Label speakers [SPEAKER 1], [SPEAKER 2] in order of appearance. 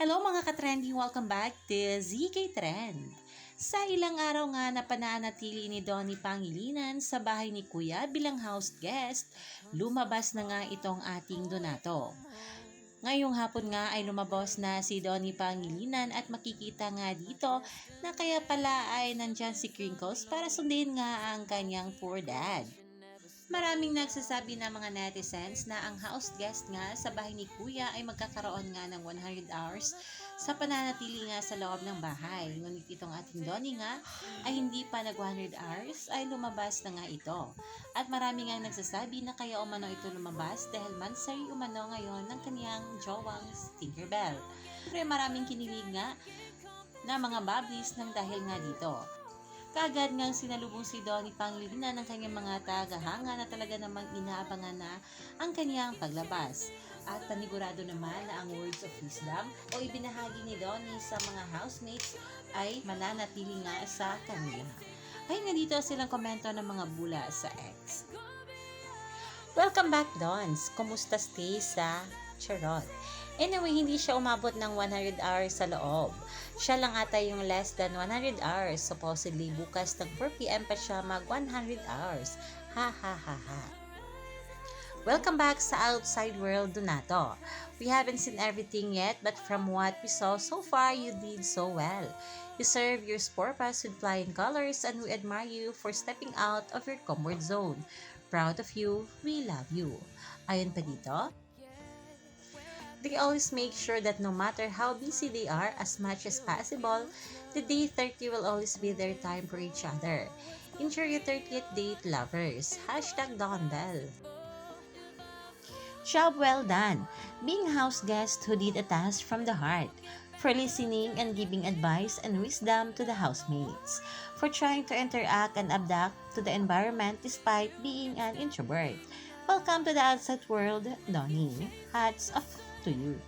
[SPEAKER 1] Hello mga ka-trending! Welcome back to ZK Trend. Sa ilang araw nga na pananatili ni Donnie Pangilinan sa bahay ni Kuya bilang house guest, lumabas na nga itong ating Donato. Ngayong hapon nga ay lumabas na si Donnie Pangilinan at makikita nga dito na kaya pala ay nandyan si Crinkles para sundin nga ang kanyang poor dad. Maraming nagsasabi na mga netizens na ang house guest nga sa bahay ni Kuya ay magkakaroon nga ng 100 hours sa pananatili nga sa loob ng bahay. Ngunit itong ating Donnie nga ay hindi pa nag 100 hours ay lumabas na nga ito. At marami nga nagsasabi na kaya umano ito lumabas dahil mansari umano ngayon ng kaniyang jowang Tinkerbell. Siyempre maraming kinilig nga na mga bablis ng dahil nga dito. Kaagad ngang sinalubong si Donnie Pangilinan ng kanyang mga tagahanga na talaga namang inaabangan na ang kanyang paglabas. At panigurado naman na ang words of wisdom o ibinahagi ni Donnie sa mga housemates ay mananatili nga sa kanila. Ay nga dito silang komento ng mga bula sa X. Welcome back, Dons! Kumusta stay sa Charot? Anyway, hindi siya umabot ng 100 hours sa loob. Siya lang ata yung less than 100 hours. Supposedly, bukas ng 4 p.m. pa siya mag 100 hours. Ha ha ha ha. Welcome back sa Outside World, Donato. We haven't seen everything yet, but from what we saw so far, you did so well. You serve your purpose with flying colors and we admire you for stepping out of your comfort zone. Proud of you, we love you. Ayon pa dito, they always make sure that no matter how busy they are, as much as possible, the day 30 will always be their time for each other. Enjoy your 30th date, lovers. #Dondel. Job well done, being house guest who did a task from the heart, for listening and giving advice and wisdom to the housemates, for trying to interact and adapt to the environment despite being an introvert. Welcome to the outside world, Donnie. Hats off to you.